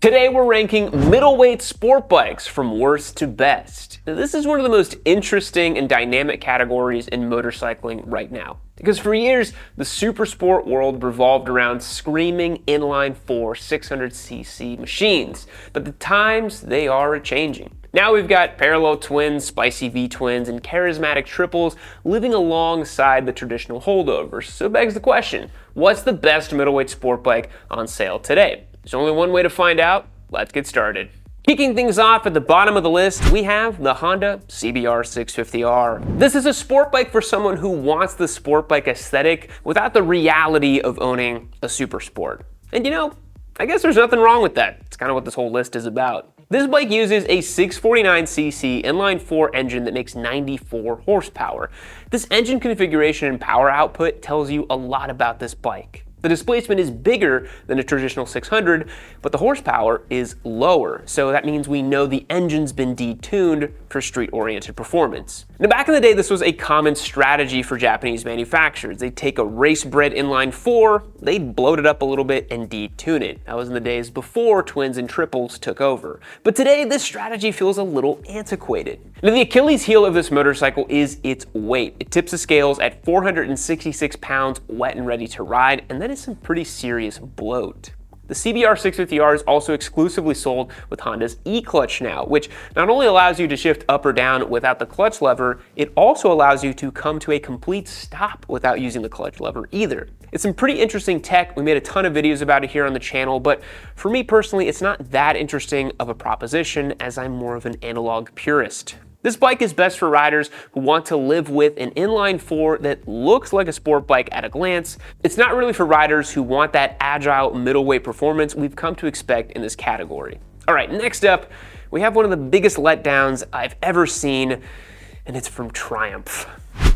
Today we're ranking middleweight sport bikes from worst to best. Now, this is one of the most interesting and dynamic categories in motorcycling right now. Because for years, the super sport world revolved around screaming inline 4 600cc machines. But the times, they are a-changing. Now we've got parallel twins, spicy V-twins, and charismatic triples living alongside the traditional holdovers. So it begs the question, what's the best middleweight sport bike on sale today? There's only one way to find out. Let's get started. Kicking things off at the bottom of the list, we have the Honda CBR 650R. This is a sport bike for someone who wants the sport bike aesthetic without the reality of owning a super sport. And you know, I guess there's nothing wrong with that. It's kind of what this whole list is about. This bike uses a 649cc inline-4 engine that makes 94 horsepower. This engine configuration and power output tells you a lot about this bike. The displacement is bigger than a traditional 600, but the horsepower is lower, so that means we know the engine's been detuned for street-oriented performance. Now, back in the day, this was a common strategy for Japanese manufacturers. They'd take a race-bred inline-4, they'd bloat it up a little bit and detune it. That was in the days before twins and triples took over. But today, this strategy feels a little antiquated. Now, the Achilles heel of this motorcycle is its weight. It tips the scales at 466 pounds wet and ready to ride, and that is some pretty serious bloat. The CBR 650R is also exclusively sold with Honda's e-clutch now, which not only allows you to shift up or down without the clutch lever, it also allows you to come to a complete stop without using the clutch lever either. It's some pretty interesting tech. We made a ton of videos about it here on the channel, but for me personally, it's not that interesting of a proposition as I'm more of an analog purist. This bike is best for riders who want to live with an inline-4 that looks like a sport bike at a glance. It's not really for riders who want that agile middleweight performance we've come to expect in this category. All right, next up, we have one of the biggest letdowns I've ever seen, and it's from Triumph.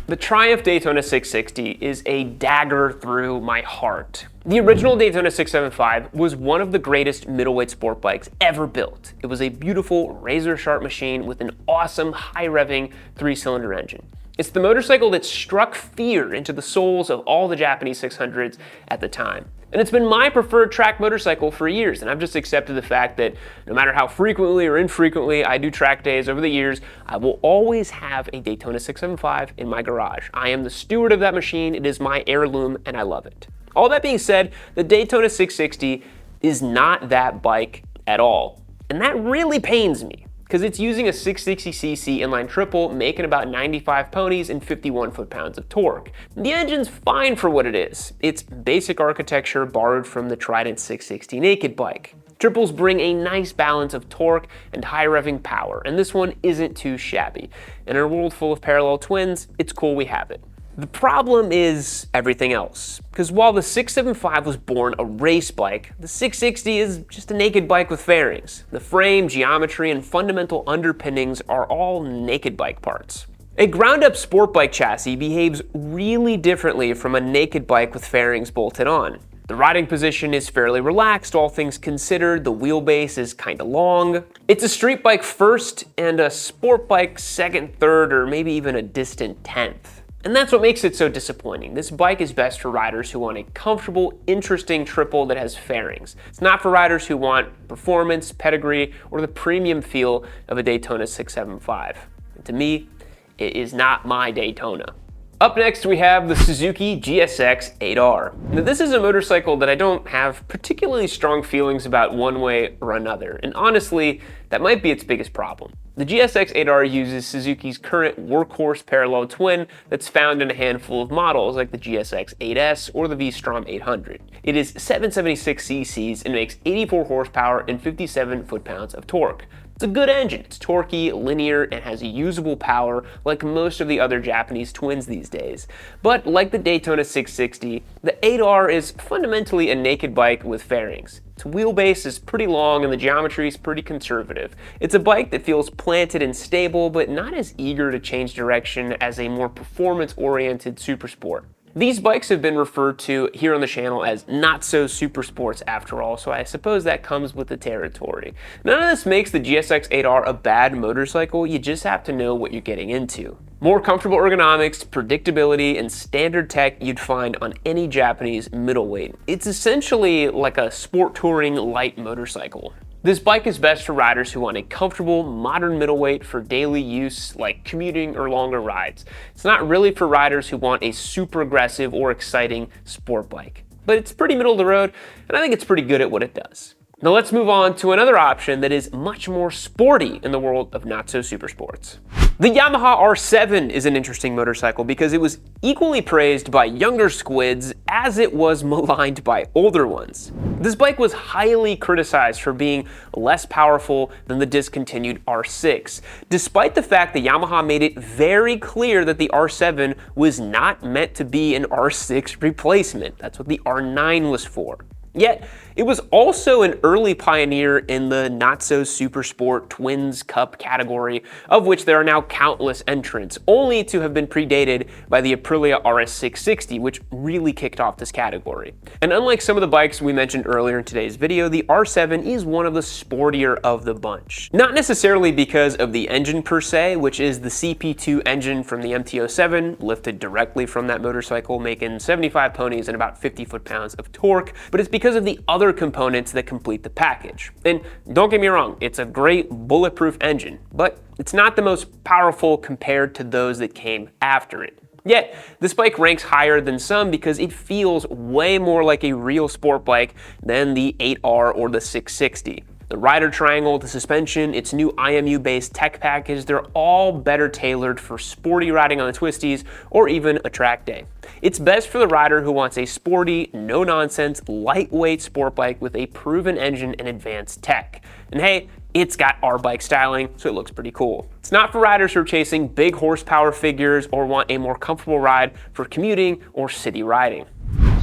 The Triumph Daytona 660 is a dagger through my heart. The original Daytona 675 was one of the greatest middleweight sport bikes ever built. It was a beautiful, razor-sharp machine with an awesome, high-revving 3-cylinder engine. It's the motorcycle that struck fear into the souls of all the Japanese 600s at the time. And it's been my preferred track motorcycle for years, and I've just accepted the fact that no matter how frequently or infrequently I do track days over the years, I will always have a Daytona 675 in my garage. I am the steward of that machine, it is my heirloom, and I love it. All that being said, the Daytona 660 is not that bike at all. And that really pains me, because it's using a 660cc inline triple, making about 95 ponies and 51 foot-pounds of torque. The engine's fine for what it is. It's basic architecture borrowed from the Trident 660 naked bike. Triples bring a nice balance of torque and high revving power, and this one isn't too shabby. In a world full of parallel twins, it's cool we have it. The problem is everything else, because while the 675 was born a race bike, the 660 is just a naked bike with fairings. The frame, geometry, and fundamental underpinnings are all naked bike parts. A ground-up sport bike chassis behaves really differently from a naked bike with fairings bolted on. The riding position is fairly relaxed, all things considered. The wheelbase is kinda long. It's a street bike first and a sport bike second, third, or maybe even a distant 10th. And that's what makes it so disappointing. This bike is best for riders who want a comfortable, interesting triple that has fairings. It's not for riders who want performance, pedigree, or the premium feel of a Daytona 675. And to me, it is not my Daytona. Up next, we have the Suzuki GSX-8R. Now, this is a motorcycle that I don't have particularly strong feelings about one way or another, and honestly, that might be its biggest problem. The GSX-8R uses Suzuki's current workhorse parallel twin that's found in a handful of models like the GSX-8S or the V-Strom 800. It is 776 cc's and makes 84 horsepower and 57 foot-pounds of torque. It's a good engine. It's torquey, linear, and has a usable power like most of the other Japanese twins these days. But like the Daytona 660, the 8R is fundamentally a naked bike with fairings. Its wheelbase is pretty long and the geometry is pretty conservative. It's a bike that feels planted and stable, but not as eager to change direction as a more performance-oriented super sport. These bikes have been referred to here on the channel as not so super sports after all, so I suppose that comes with the territory. None of this makes the GSX-8R a bad motorcycle, you just have to know what you're getting into. More comfortable ergonomics, predictability, and standard tech you'd find on any Japanese middleweight. It's essentially like a sport touring light motorcycle. This bike is best for riders who want a comfortable, modern middleweight for daily use like commuting or longer rides. It's not really for riders who want a super aggressive or exciting sport bike. But it's pretty middle of the road, and I think it's pretty good at what it does. Now let's move on to another option that is much more sporty in the world of not-so-super sports. The Yamaha R7 is an interesting motorcycle because it was equally praised by younger squids as it was maligned by older ones. This bike was highly criticized for being less powerful than the discontinued R6, despite the fact that Yamaha made it very clear that the R7 was not meant to be an R6 replacement. That's what the R9 was for. Yet, it was also an early pioneer in the not-so-super sport Twins Cup category, of which there are now countless entrants, only to have been predated by the Aprilia RS660, which really kicked off this category. And unlike some of the bikes we mentioned earlier in today's video, the R7 is one of the sportier of the bunch. Not necessarily because of the engine per se, which is the CP2 engine from the MT-07, lifted directly from that motorcycle, making 75 ponies and about 50 foot-pounds of torque, but it's because of the other components that complete the package. And don't get me wrong, it's a great bulletproof engine, but it's not the most powerful compared to those that came after it. Yet, this bike ranks higher than some because it feels way more like a real sport bike than the 8R or the 660. The rider triangle, the suspension, its new IMU-based tech package, they're all better tailored for sporty riding on the twisties or even a track day. It's best for the rider who wants a sporty, no-nonsense, lightweight sport bike with a proven engine and advanced tech. And hey, it's got R-bike styling, so it looks pretty cool. It's not for riders who are chasing big horsepower figures or want a more comfortable ride for commuting or city riding.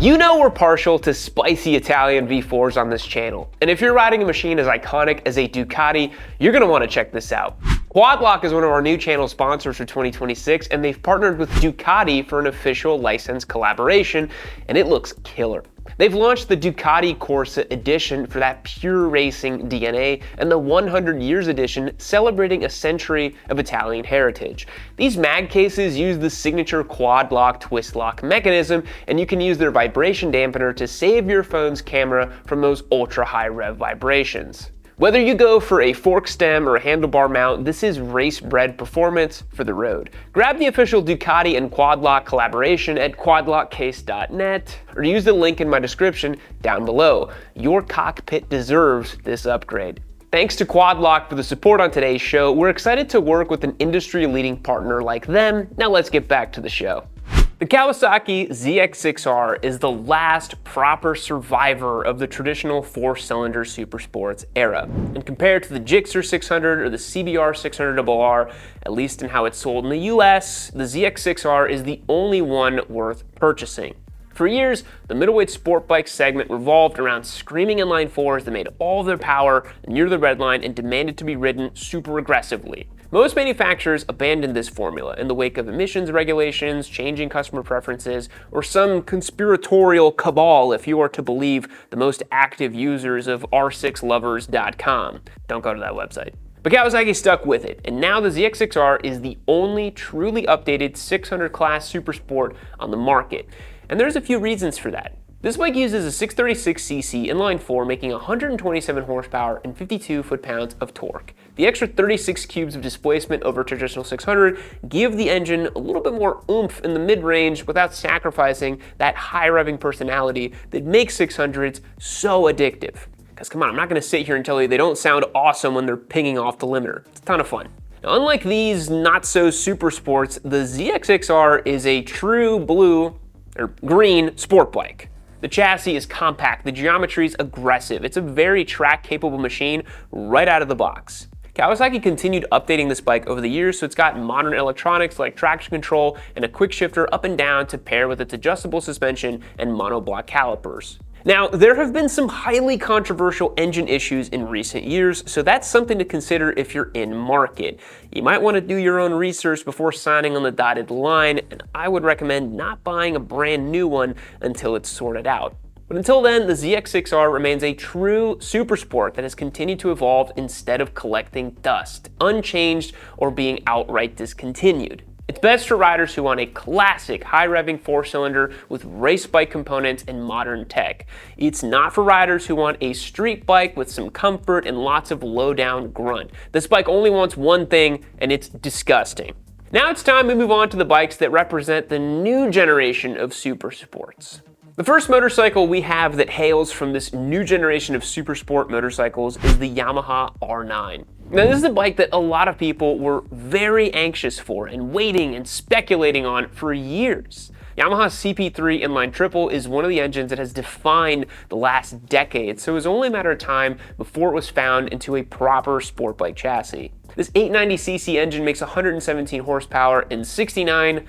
You know we're partial to spicy Italian V4s on this channel, and if you're riding a machine as iconic as a Ducati, you're gonna wanna check this out. Quadlock is one of our new channel sponsors for 2026, and they've partnered with Ducati for an official license collaboration, and it looks killer. They've launched the Ducati Corsa edition for that pure racing DNA, and the 100 Years edition celebrating a century of Italian heritage. These mag cases use the signature quad lock twist lock mechanism, and you can use their vibration dampener to save your phone's camera from those ultra high rev vibrations. Whether you go for a fork stem or a handlebar mount, this is race-bred performance for the road. Grab the official Ducati and Quadlock collaboration at quadlockcase.net or use the link in my description down below. Your cockpit deserves this upgrade. Thanks to Quadlock for the support on today's show. We're excited to work with an industry-leading partner like them. Now let's get back to the show. The Kawasaki ZX-6R is the last proper survivor of the traditional four-cylinder supersports era. And compared to the Gixxer 600 or the CBR 600RR, at least in how it's sold in the US, the ZX-6R is the only one worth purchasing. For years, the middleweight sport bike segment revolved around screaming inline fours that made all their power near the red line and demanded to be ridden super aggressively. Most manufacturers abandoned this formula in the wake of emissions regulations, changing customer preferences, or some conspiratorial cabal if you are to believe the most active users of r6lovers.com. Don't go to that website. But Kawasaki stuck with it, and now the ZX-6R is the only truly updated 600 class supersport on the market. And there's a few reasons for that. This bike uses a 636cc inline 4, making 127 horsepower and 52 foot-pounds of torque. The extra 36 cubes of displacement over traditional 600 give the engine a little bit more oomph in the mid-range without sacrificing that high-revving personality that makes 600s so addictive. Because come on, I'm not going to sit here and tell you they don't sound awesome when they're pinging off the limiter. It's a ton of fun. Now, unlike these not-so-super sports, the ZX-6R is a true blue or green sport bike. The chassis is compact, the geometry is aggressive. It's a very track-capable machine right out of the box. Kawasaki continued updating this bike over the years, so it's got modern electronics like traction control and a quick shifter up and down to pair with its adjustable suspension and monoblock calipers. Now, there have been some highly controversial engine issues in recent years, so that's something to consider if you're in market. You might want to do your own research before signing on the dotted line, and I would recommend not buying a brand new one until it's sorted out. But until then, the ZX-6R remains a true supersport that has continued to evolve instead of collecting dust, unchanged or being outright discontinued. It's best for riders who want a classic high-revving 4-cylinder with race bike components and modern tech. It's not for riders who want a street bike with some comfort and lots of low-down grunt. This bike only wants one thing, and it's disgusting. Now it's time we move on to the bikes that represent the new generation of super sports. The first motorcycle we have that hails from this new generation of super sport motorcycles is the Yamaha R9. Now this is a bike that a lot of people were very anxious for and waiting and speculating on for years. Yamaha's CP3 inline triple is one of the engines that has defined the last decade, so it was only a matter of time before it was found into a proper sport bike chassis. This 890cc engine makes 117 horsepower and 69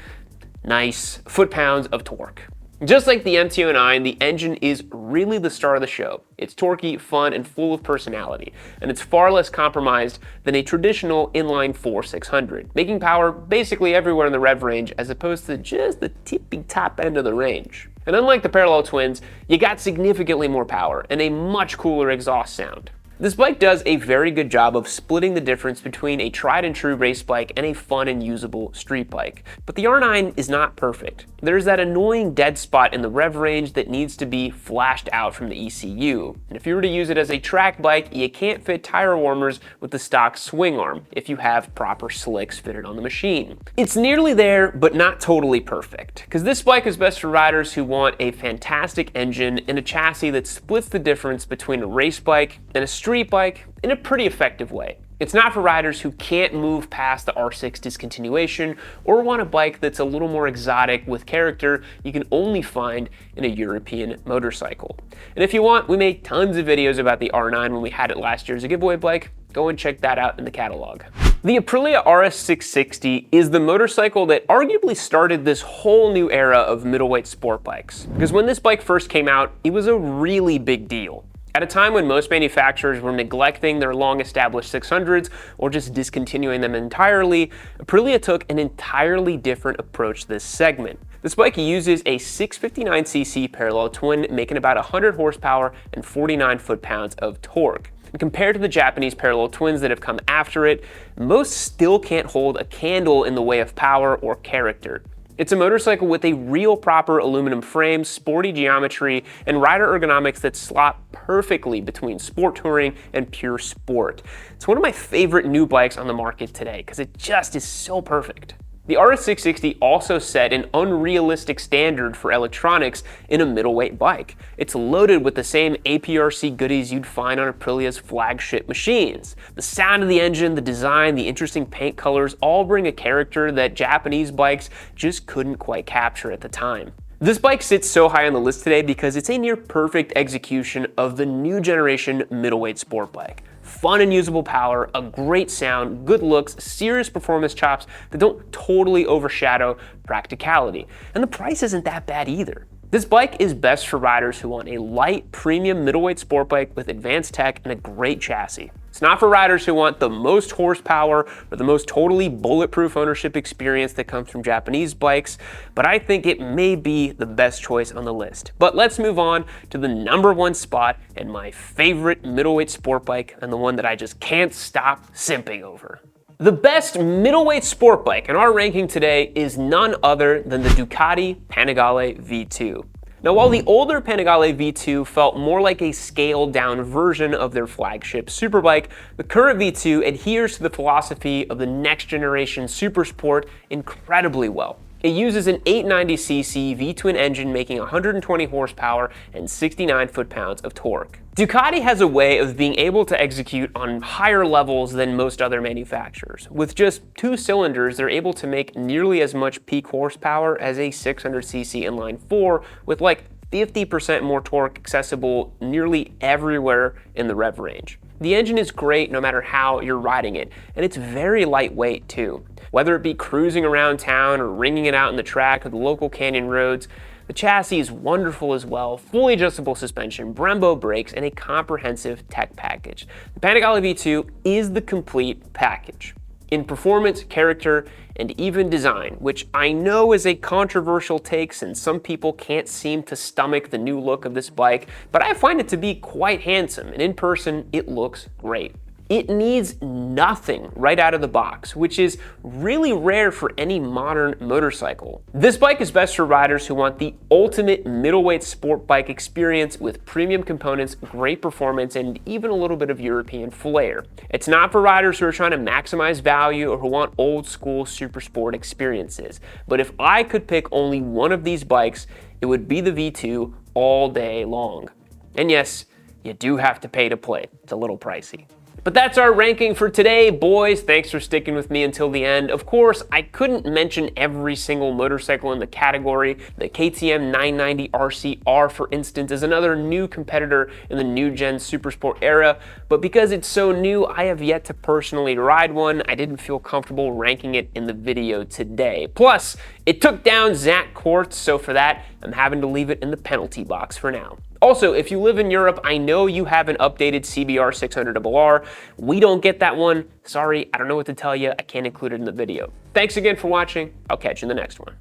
nice foot-pounds of torque. Just like the MT-09, the engine is really the star of the show. It's torquey, fun, and full of personality, and it's far less compromised than a traditional inline 4-600, making power basically everywhere in the rev range as opposed to just the tippy top end of the range. And unlike the parallel twins, you got significantly more power and a much cooler exhaust sound. This bike does a very good job of splitting the difference between a tried and true race bike and a fun and usable street bike. But the R9 is not perfect. There's that annoying dead spot in the rev range that needs to be flashed out from the ECU. And if you were to use it as a track bike, you can't fit tire warmers with the stock swing arm if you have proper slicks fitted on the machine. It's nearly there, but not totally perfect. Because this bike is best for riders who want a fantastic engine and a chassis that splits the difference between a race bike and a street bike in a pretty effective way. It's not for riders who can't move past the R6 discontinuation or want a bike that's a little more exotic with character you can only find in a European motorcycle. And if you want, we made tons of videos about the R9 when we had it last year as a giveaway bike. Go and check that out in the catalog. The Aprilia RS660 is the motorcycle that arguably started this whole new era of middleweight sport bikes. Because when this bike first came out, it was a really big deal. At a time when most manufacturers were neglecting their long-established 600s or just discontinuing them entirely, Aprilia took an entirely different approach to this segment. This bike uses a 659cc parallel twin, making about 100 horsepower and 49 foot-pounds of torque. And compared to the Japanese parallel twins that have come after it, most still can't hold a candle in the way of power or character. It's a motorcycle with a real proper aluminum frame, sporty geometry, and rider ergonomics that slot perfectly between sport touring and pure sport. It's one of my favorite new bikes on the market today because it just is so perfect. The RS660 also set an unrealistic standard for electronics in a middleweight bike. It's loaded with the same APRC goodies you'd find on Aprilia's flagship machines. The sound of the engine, the design, the interesting paint colors all bring a character that Japanese bikes just couldn't quite capture at the time. This bike sits so high on the list today because it's a near perfect execution of the new generation middleweight sport bike. Fun and usable power, a great sound, good looks, serious performance chops that don't totally overshadow practicality. And the price isn't that bad either. This bike is best for riders who want a light, premium middleweight sport bike with advanced tech and a great chassis. It's not for riders who want the most horsepower or the most totally bulletproof ownership experience that comes from Japanese bikes, but I think it may be the best choice on the list. But let's move on to the #1 spot and my favorite middleweight sport bike, and the one that I just can't stop simping over. The best middleweight sport bike in our ranking today is none other than the Ducati Panigale V2. Now, while the older Panigale V2 felt more like a scaled-down version of their flagship superbike, the current V2 adheres to the philosophy of the next-generation supersport incredibly well. It uses an 890cc V-twin engine making 120 horsepower and 69 foot-pounds of torque. Ducati has a way of being able to execute on higher levels than most other manufacturers. With just 2 cylinders, they're able to make nearly as much peak horsepower as a 600cc inline 4 with like 50% more torque accessible nearly everywhere in the rev range. The engine is great no matter how you're riding it, and it's very lightweight too. Whether it be cruising around town or ringing it out in the track or the local canyon roads, the chassis is wonderful as well, fully adjustable suspension, Brembo brakes, and a comprehensive tech package. The Panigale V2 is the complete package in performance, character, and even design, which I know is a controversial take since some people can't seem to stomach the new look of this bike, but I find it to be quite handsome, and in person, it looks great. It needs nothing right out of the box, which is really rare for any modern motorcycle. This bike is best for riders who want the ultimate middleweight sport bike experience with premium components, great performance, and even a little bit of European flair. It's not for riders who are trying to maximize value or who want old school super sport experiences. But if I could pick only one of these bikes, it would be the V2 all day long. And yes, you do have to pay to play. It's a little pricey. But that's our ranking for today, boys. Thanks for sticking with me until the end. Of course, I couldn't mention every single motorcycle in the category. The KTM 990 RCR, for instance, is another new competitor in the new gen supersport era, but because it's so new, I have yet to personally ride one. I didn't feel comfortable ranking it in the video today. Plus, it took down Zach Quartz, so for that, I'm having to leave it in the penalty box for now. Also, if you live in Europe, I know you have an updated CBR 600RR. We don't get that one. Sorry, I don't know what to tell you. I can't include it in the video. Thanks again for watching. I'll catch you in the next one.